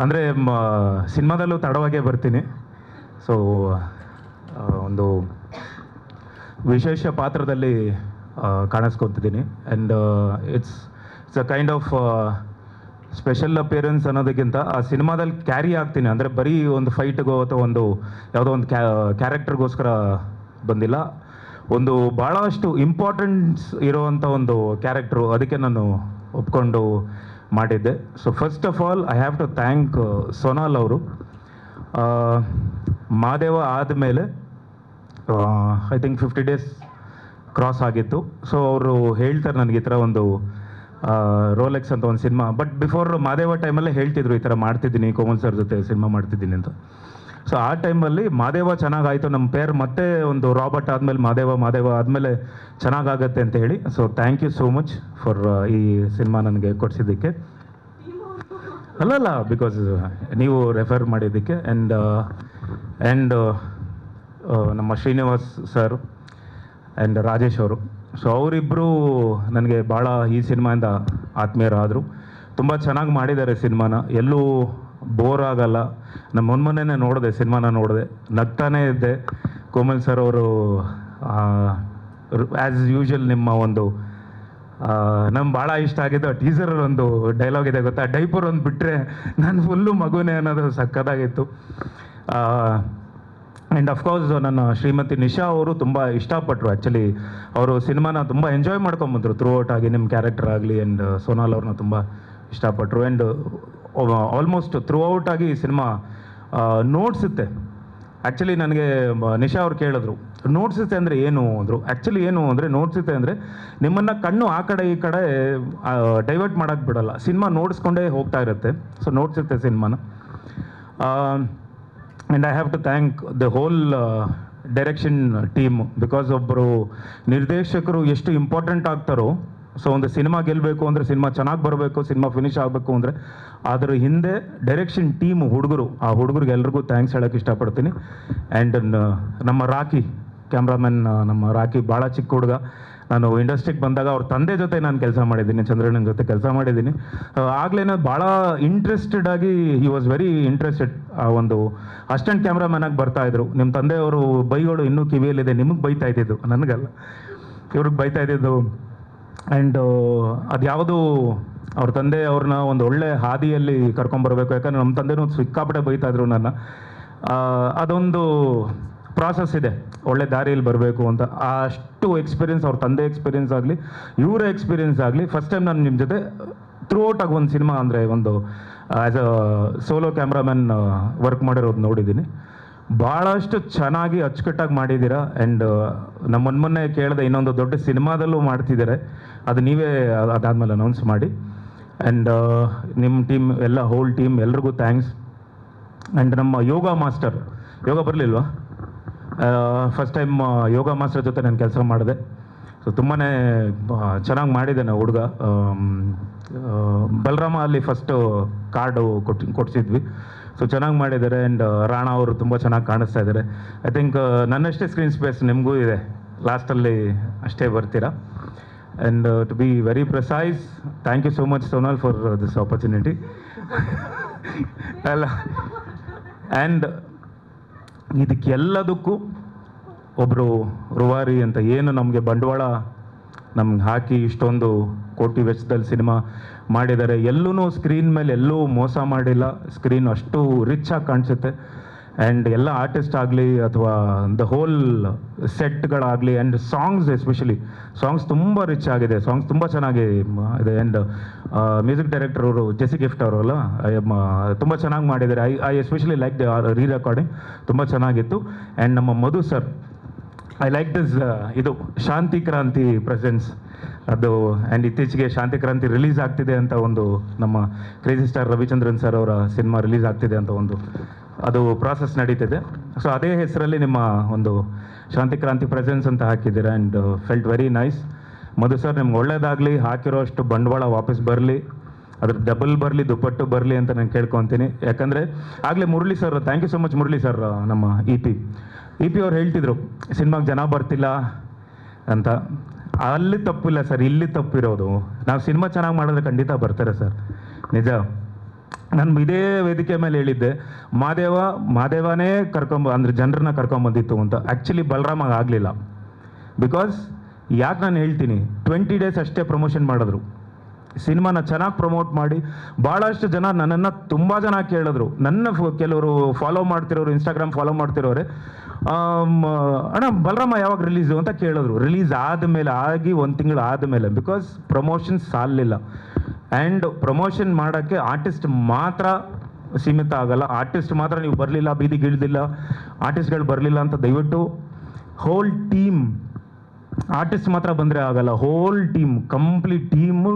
ಅಂದರೆ ಸಿನಿಮಾದಲ್ಲೂ ತಡವಾಗೇ ಬರ್ತೀನಿ. ಸೊ ಒಂದು ವಿಶೇಷ ಪಾತ್ರದಲ್ಲಿ ಕಾಣಿಸ್ಕೊತಿದ್ದೀನಿ. And it's a kind of special appearance ಅನ್ನೋದಕ್ಕಿಂತ ಆ ಸಿನಿಮಾದಲ್ಲಿ ಕ್ಯಾರಿ ಆಗ್ತೀನಿ. ಅಂದರೆ ಬರೀ ಒಂದು ಫೈಟ್ಗೋ ಅಥವಾ ಒಂದು ಯಾವುದೋ ಒಂದು ಕ್ಯಾರೆಕ್ಟರ್ಗೋಸ್ಕರ ಬಂದಿಲ್ಲ, ಒಂದು ಭಾಳಷ್ಟು ಇಂಪಾರ್ಟೆನ್ಸ್ ಇರೋವಂಥ ಒಂದು ಕ್ಯಾರೆಕ್ಟ್ರು, ಅದಕ್ಕೆ ನಾನು ಒಪ್ಕೊಂಡು ಮಾಡಿದ್ದೆ. So first of all I have to thank Sonal ಅವರು. ಮಾದೇವ ಆದಮೇಲೆ ಐ ಥಿಂಕ್ 50 ಡೇಸ್ ಕ್ರಾಸ್ ಆಗಿತ್ತು. ಸೊ ಅವರು ಹೇಳ್ತಾರೆ ನನಗೆ ಈ ಥರ ಒಂದು ರೋಲೆಕ್ಸ್ ಅಂತ ಒಂದು ಸಿನಿಮಾ, ಬಟ್ ಬಿಫೋರ್ ಮಾದೇವ ಟೈಮಲ್ಲೇ ಹೇಳ್ತಿದ್ರು ಈ ಥರ ಮಾಡ್ತಿದ್ದೀನಿ, ಕೋಮಲ್ ಸರ್ ಜೊತೆ ಸಿನಿಮಾ ಮಾಡ್ತಿದ್ದೀನಿ ಅಂತ. ಸೊ ಆ ಟೈಮಲ್ಲಿ ಮಾದೇವ ಚೆನ್ನಾಗಾಯಿತು, ನಮ್ಮ ಪೇರ್ ಮತ್ತೆ ಒಂದು ರಾಬರ್ಟ್ ಆದಮೇಲೆ ಮಾದೇವ ಆದಮೇಲೆ ಚೆನ್ನಾಗಾಗತ್ತೆ ಅಂತ ಹೇಳಿ. So thank you so much for ಈ ಸಿನಿಮಾ ನನಗೆ ಕೊಡಿಸಿದ್ದಕ್ಕೆ. ಅಲ್ಲಲ್ಲ, ಬಿಕಾಸ್ ನೀವು ರೆಫರ್ ಮಾಡಿದ್ದಕ್ಕೆ. ಆ್ಯಂಡ್ ನಮ್ಮ ಶ್ರೀನಿವಾಸ್ ಸರ್ ಆ್ಯಂಡ್ ರಾಜೇಶ್ ಅವರು, ಸೊ ಅವರಿಬ್ಬರು ನನಗೆ ಭಾಳ ಈ ಸಿನಿಮಾಯಿಂದ ಆತ್ಮೀಯರಾದರು. ತುಂಬ ಚೆನ್ನಾಗಿ ಮಾಡಿದ್ದಾರೆ ಸಿನಿಮಾನ, ಎಲ್ಲೂ ಬೋರ್ ಆಗಲ್ಲ. ನಮ್ಮ ಮೊನ್ನೆ ನೋಡಿದೆ ಸಿನಿಮಾನ, ನಗ್ತಾನೇ ಇದ್ದೆ. ಕೋಮಲ್ ಸರ್ ಅವರು ಆ್ಯಸ್ ಯೂಶುವಲ್ ನಿಮ್ಮ ಒಂದು ನಮ್ಗೆ ಭಾಳ ಇಷ್ಟ ಆಗಿದ್ದು ಟೀಸರಲ್ಲಿ ಒಂದು ಡೈಲಾಗ್ ಇದೆ ಗೊತ್ತಾ, ಡೈಪರ್ ಒಂದು ಬಿಟ್ಟರೆ ನಾನು ಫುಲ್ಲು ಮಗುನೇ ಅನ್ನೋದು ಸಕ್ಕತ್ತಾಗಿತ್ತು. ಆ್ಯಂಡ್ ಅಫ್ಕೋರ್ಸ್ ನನ್ನ ಶ್ರೀಮತಿ ನಿಶಾ ಅವರು ತುಂಬ ಇಷ್ಟಪಟ್ಟರು. ಆ್ಯಕ್ಚುಲಿ ಅವರು ಸಿನಿಮಾನ ತುಂಬ ಎಂಜಾಯ್ ಮಾಡ್ಕೊಂಬಂದರು ಥ್ರೂ ಔಟ್ ಆಗಿ, ನಿಮ್ಮ ಕ್ಯಾರೆಕ್ಟರ್ ಆಗಲಿ. ಆ್ಯಂಡ್ ಸೋನಾಲ್ ಅವ್ರನ್ನ ತುಂಬ ಇಷ್ಟಪಟ್ಟರು. ಆ್ಯಂಡ್ ಆಲ್ಮೋಸ್ಟ್ ಥ್ರೂ ಔಟ್ ಆಗಿ ಈ ಸಿನಿಮಾ ನೋಡ್ಸುತ್ತೆ. ಆ್ಯಕ್ಚುಲಿ ನನಗೆ ನಿಶಾ ಅವ್ರು ಕೇಳಿದ್ರು, ನೋಡ್ಸುತ್ತೆ ಅಂದರೆ ಏನು ಅಂದರು. ಆ್ಯಕ್ಚುಲಿ ಏನು ಅಂದರೆ ನೋಡ್ಸುತ್ತೆ ಅಂದರೆ ನಿಮ್ಮನ್ನು ಕಣ್ಣು ಆ ಕಡೆ ಈ ಕಡೆ ಡೈವರ್ಟ್ ಮಾಡೋಕ್ಕೆ ಬಿಡಲ್ಲ, ಸಿನಿಮಾ ನೋಡಿಸ್ಕೊಂಡೇ ಹೋಗ್ತಾ ಇರುತ್ತೆ. ಸೊ ನೋಡ್ಸುತ್ತೆ ಸಿನಿಮಾನ. And I have to thank the whole direction team, because ಒಬ್ಬರು ನಿರ್ದೇಶಕರು ಎಷ್ಟು ಇಂಪಾರ್ಟೆಂಟ್ ಆಗ್ತಾರೋ. ಸೊ ಒಂದು ಸಿನಿಮಾ ಗೆಲ್ಲಬೇಕು ಅಂದರೆ, ಸಿನಿಮಾ ಚೆನ್ನಾಗಿ ಬರಬೇಕು, ಸಿನಿಮಾ ಫಿನಿಶ್ ಆಗಬೇಕು ಅಂದರೆ ಅದರ ಹಿಂದೆ ಡೈರೆಕ್ಷನ್ ಟೀಮ್ ಹುಡುಗರು, ಆ ಹುಡುಗರಿಗೆ ಎಲ್ರಿಗೂ ಥ್ಯಾಂಕ್ಸ್ ಹೇಳೋಕ್ಕೆ ಇಷ್ಟಪಡ್ತೀನಿ. ಆ್ಯಂಡ್ ನಮ್ಮ ರಾಕಿ ಕ್ಯಾಮ್ರಾಮನ್, ನಮ್ಮ ರಾಕಿ ಭಾಳ ಚಿಕ್ಕ ಹುಡುಗ. ನಾನು ಇಂಡಸ್ಟ್ರಿಗೆ ಬಂದಾಗ ಅವ್ರ ತಂದೆ ಜೊತೆ ನಾನು ಕೆಲಸ ಮಾಡಿದ್ದೀನಿ, ಚಂದ್ರಣ್ಣನ ಜೊತೆ ಕೆಲಸ ಮಾಡಿದ್ದೀನಿ. ಆಗಲೇ ಭಾಳ ಇಂಟ್ರೆಸ್ಟೆಡ್ ಆಗಿ, ಹಿ ವಾಸ್ ವೆರಿ ಇಂಟ್ರೆಸ್ಟೆಡ್. ಆ ಒಂದು ಅಸಿಸ್ಟೆಂಟ್ ಕ್ಯಾಮ್ರಾಮನ್ ಆಗಿ ಬರ್ತಾಯಿದ್ರು. ನಿಮ್ಮ ತಂದೆಯವರು ಬೈಗಳು ಇನ್ನೂ ಕಿವಿಯಲ್ಲಿದೆ, ನಿಮಗೆ ಬೈತಾ ಇದ್ದಿದ್ದು, ನನಗಲ್ಲ, ಇವ್ರಿಗೆ ಬೈತಾ ಇದ್ದಿದ್ದು. ಆ್ಯಂಡ್ ಅದ್ಯಾವುದು ಅವ್ರ ತಂದೆ ಅವ್ರನ್ನ ಒಂದು ಒಳ್ಳೆ ಹಾದಿಯಲ್ಲಿ ಕರ್ಕೊಂಬರ್ಬೇಕು, ಯಾಕಂದರೆ ನಮ್ಮ ತಂದೆನೂ ಸಿಕ್ಕಾಪಟ್ಟೆ ಬೈತಾಯಿದ್ರು ನನ್ನ. ಅದೊಂದು ಪ್ರಾಸೆಸ್ ಇದೆ, ಒಳ್ಳೆ ದಾರಿಯಲ್ಲಿ ಬರಬೇಕು ಅಂತ. ಅಷ್ಟು ಎಕ್ಸ್ಪೀರಿಯೆನ್ಸ್, ಅವ್ರ ತಂದೆ ಎಕ್ಸ್ಪೀರಿಯೆನ್ಸ್ ಆಗಲಿ, ಇವರ ಎಕ್ಸ್ಪೀರಿಯೆನ್ಸ್ ಆಗಲಿ. ಫಸ್ಟ್ ಟೈಮ್ ನಾನು ನಿಮ್ಮ ಜೊತೆ ಥ್ರೂ ಔಟ್ ಆಗಿ ಒಂದು ಸಿನಿಮಾ ಅಂದರೆ ಒಂದು as a solo cameraman work ಮಾಡಿರೋದು ನೋಡಿದ್ದೀನಿ. ಭಾಳಷ್ಟು ಚೆನ್ನಾಗಿ ಅಚ್ಚುಕಟ್ಟಾಗಿ ಮಾಡಿದ್ದೀರಾ. ಆ್ಯಂಡ್ ನಮ್ಮ ಮೊನ್ನೆ ಕೇಳಿದೆ, ಇನ್ನೊಂದು ದೊಡ್ಡ ಸಿನಿಮಾದಲ್ಲೂ ಮಾಡ್ತಿದ್ದಾರೆ, ಅದು ನೀವೇ ಅದಾದಮೇಲೆ ಅನೌನ್ಸ್ ಮಾಡಿ. ಆ್ಯಂಡ್ ನಿಮ್ಮ ಟೀಮ್ ಎಲ್ಲ, ಹೋಲ್ ಟೀಮ್ ಎಲ್ರಿಗೂ ಥ್ಯಾಂಕ್ಸ್. ಆ್ಯಂಡ್ ನಮ್ಮ ಯೋಗ ಮಾಸ್ಟರ್, ಯೋಗ ಬರಲಿಲ್ವಾ? ಫಸ್ಟ್ ಟೈಮ್ ಯೋಗ ಮಾಸ್ಟರ್ ಜೊತೆ ನಾನು ಕೆಲಸ ಮಾಡಿದೆ. ಸೊ ತುಂಬಾ ಚೆನ್ನಾಗಿ ಮಾಡಿದ್ದಾನೆ ಹುಡುಗ. ಬಲರಾಮ ಅಲ್ಲಿ ಫಸ್ಟು ಕಾರ್ಡು ಕೊಡಿಸಿದ್ವಿ. ಸೊ ಚೆನ್ನಾಗಿ ಮಾಡಿದ್ದಾರೆ. ಆ್ಯಂಡ್ ರಾಣಾ ಅವರು ತುಂಬ ಚೆನ್ನಾಗಿ ಕಾಣಿಸ್ತಾ ಇದ್ದಾರೆ. ಐ ಥಿಂಕ್ ನನ್ನಷ್ಟೇ ಸ್ಕ್ರೀನ್ ಸ್ಪೇಸ್ ನಿಮಗೂ ಇದೆ, ಲಾಸ್ಟಲ್ಲಿ ಅಷ್ಟೇ ಬರ್ತೀರಾ. And to be very precise, thank you so much Sonal for this opportunity. ಅಲ್ಲ, ಆ್ಯಂಡ್ ಇದಕ್ಕೆಲ್ಲದಕ್ಕೂ ಒಬ್ಬರು ರೂವಾರಿ ಅಂತ ಏನು ನಮಗೆ ಬಂಡವಾಳ ನಮ್ಗೆ ಹಾಕಿ ಇಷ್ಟೊಂದು ಕೋಟಿ ವೆಚ್ಚದಲ್ಲಿ ಸಿನಿಮಾ ಮಾಡಿದ್ದಾರೆ. ಎಲ್ಲೂ ಸ್ಕ್ರೀನ್ ಮೇಲೆ ಎಲ್ಲೂ ಮೋಸ ಮಾಡಿಲ್ಲ, ಸ್ಕ್ರೀನ್ ಅಷ್ಟು ರಿಚ್ ಆಗಿ ಕಾಣಿಸುತ್ತೆ. ಆ್ಯಂಡ್ ಎಲ್ಲ ಆರ್ಟಿಸ್ಟ್ ಆಗಲಿ ಅಥವಾ ದ ಹೋಲ್ ಸೆಟ್ಗಳಾಗಲಿ, ಆ್ಯಂಡ್ ಸಾಂಗ್ಸ್ ಎಸ್ಪೆಷಲಿ, ಸಾಂಗ್ಸ್ ತುಂಬ ರಿಚ್ ಆಗಿದೆ, ಸಾಂಗ್ಸ್ ತುಂಬ ಚೆನ್ನಾಗಿ ಇದೆ. ಆ್ಯಂಡ್ ಮ್ಯೂಸಿಕ್ ಡೈರೆಕ್ಟರ್ ಅವರು ಜೆಸಿ ಗಿಫ್ಟ್ ಅವರಲ್ಲ, ತುಂಬ ಚೆನ್ನಾಗಿ ಮಾಡಿದ್ದಾರೆ. I especially like the re recording, ತುಂಬ ಚೆನ್ನಾಗಿತ್ತು. ಆ್ಯಂಡ್ ನಮ್ಮ Madhu sir, I like this ಇದು ಶಾಂತಿ ಕ್ರಾಂತಿ ಪ್ರೆಸೆನ್ಸ್ ಅದು. ಆ್ಯಂಡ್ ಇತ್ತೀಚೆಗೆ ಶಾಂತಿ ಕ್ರಾಂತಿ ರಿಲೀಸ್ ಆಗ್ತಿದೆ ಅಂತ ಒಂದು, ನಮ್ಮ ಕ್ರೇಜಿ ಸ್ಟಾರ್ ರವಿಚಂದ್ರನ್ ಸರ್ ಅವರ ಸಿನಿಮಾ ರಿಲೀಸ್ ಆಗ್ತಿದೆ ಅಂತ ಒಂದು ಅದು ಪ್ರಾಸೆಸ್ ನಡೀತಿದೆ. ಸೊ ಅದೇ ಹೆಸರಲ್ಲಿ ನಿಮ್ಮ ಒಂದು ಶಾಂತಿ ಕ್ರಾಂತಿ ಪ್ರೆಸೆನ್ಸ್ ಅಂತ ಹಾಕಿದ್ದೀರಾ. And felt very nice. Madhu sir, ನಿಮ್ಗೆ ಒಳ್ಳೇದಾಗಲಿ, ಹಾಕಿರೋ ಅಷ್ಟು ಬಂಡವಾಳ ವಾಪಸ್ ಬರಲಿ, ಅದ್ರ ಡಬಲ್ ಬರಲಿ, ದುಪ್ಪಟ್ಟು ಬರಲಿ ಅಂತ ನಾನು ಕೇಳ್ಕೊತೀನಿ. ಯಾಕಂದರೆ ಆಗಲೇ Murali sir, thank you so much Murali sir, ನಮ್ಮ ಇ ಪಿ ಅವ್ರು ಹೇಳ್ತಿದ್ರು ಸಿನಿಮಾಗೆ ಜನ ಬರ್ತಿಲ್ಲ ಅಂತ. ಅಲ್ಲಿ ತಪ್ಪಿಲ್ಲ ಸರ್, ಇಲ್ಲಿ ತಪ್ಪಿರೋದು. ನಾವು ಸಿನಿಮಾ ಚೆನ್ನಾಗಿ ಮಾಡಿದ್ರೆ ಖಂಡಿತ ಬರ್ತಾರೆ ಸರ್, ನಿಜ. ನಾನು ಇದೇ ವೇದಿಕೆ ಮೇಲೆ ಹೇಳಿದ್ದೆ, ಮಾದೇವನೇ ಅಂದರೆ ಜನರನ್ನ ಕರ್ಕೊಂಬಂದಿತ್ತು ಅಂತ. ಆ್ಯಕ್ಚುಲಿ ಬಲರಾಮ ಆಗಲಿಲ್ಲ. ಬಿಕಾಸ್ ಯಾಕೆ ನಾನು ಹೇಳ್ತೀನಿ, 20 ಡೇಸ್ ಅಷ್ಟೇ ಪ್ರಮೋಷನ್ ಮಾಡಿದ್ರು. ಸಿನಿಮಾನ ಚೆನ್ನಾಗಿ ಪ್ರಮೋಟ್ ಮಾಡಿ ಭಾಳಷ್ಟು ಜನ ನನ್ನನ್ನು ತುಂಬ ಜನ ಕೇಳಿದ್ರು. ಕೆಲವರು ಫಾಲೋ ಮಾಡ್ತಿರೋರು, ಇನ್ಸ್ಟಾಗ್ರಾಮ್ ಫಾಲೋ ಮಾಡ್ತಿರೋರೆ, ಅಣ್ಣ ಬಲರಾಮ ಯಾವಾಗ ರಿಲೀಸು ಅಂತ ಕೇಳಿದ್ರು. ರಿಲೀಸ್ ಆದಮೇಲೆ, ಆಗಿ 1 ತಿಂಗಳು ಆದಮೇಲೆ. ಬಿಕಾಸ್ ಪ್ರಮೋಷನ್ ಸಾಲಿಲ್ಲ. ಆ್ಯಂಡ್ ಪ್ರಮೋಷನ್ ಮಾಡೋಕ್ಕೆ ಆರ್ಟಿಸ್ಟ್ ಮಾತ್ರ ಸೀಮಿತ ಆಗಲ್ಲ. ಆರ್ಟಿಸ್ಟ್ ಮಾತ್ರ ನೀವು ಬರಲಿಲ್ಲ, ಬೀದಿಗೆ ಇಳಿದಿಲ್ಲ, ಆರ್ಟಿಸ್ಟ್ಗಳು ಬರಲಿಲ್ಲ ಅಂತ ದಯವಿಟ್ಟು ಹೋಲ್ ಟೀಮ್, ಆರ್ಟಿಸ್ಟ್ ಮಾತ್ರ ಬಂದರೆ ಆಗಲ್ಲ, ಹೋಲ್ ಟೀಮ್, ಕಂಪ್ಲೀಟ್ ಟೀಮು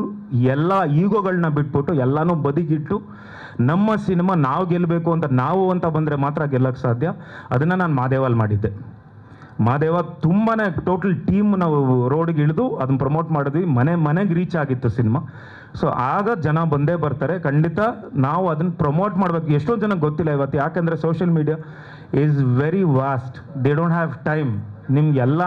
ಎಲ್ಲ ಈಗೋಗಳನ್ನ ಬಿಟ್ಬಿಟ್ಟು ಎಲ್ಲನೂ ಬದಿಗಿಟ್ಟು ನಮ್ಮ ಸಿನಿಮಾ ನಾವು ಗೆಲ್ಲಬೇಕು ಅಂತ ಬಂದರೆ ಮಾತ್ರ ಗೆಲ್ಲಕ್ಕೆ ಸಾಧ್ಯ. ಅದನ್ನು ನಾನು ಮಾದೇವಲ್ಲಿ ಮಾಡಿದ್ದೆ. ಮಾದೇವ ತುಂಬಾ ಟೋಟಲ್ ಟೀಮ್ ನಾವು ರೋಡಿಗೆ ಇಳಿದು ಅದನ್ನು ಪ್ರಮೋಟ್ ಮಾಡಿದ್ವಿ. ಮನೆಗೆ ರೀಚ್ ಆಗಿತ್ತು ಸಿನಿಮಾ. ಸೊ ಆಗ ಜನ ಬಂದೇ ಬರ್ತಾರೆ. ಖಂಡಿತ ನಾವು ಅದನ್ನು ಪ್ರಮೋಟ್ ಮಾಡಬೇಕು. ಎಷ್ಟೊಂದು ಜನಕ್ಕೆ ಗೊತ್ತಿಲ್ಲ ಇವತ್ತು, ಯಾಕೆಂದರೆ social media is very vast. They don't have time. ನಿಮಗೆಲ್ಲ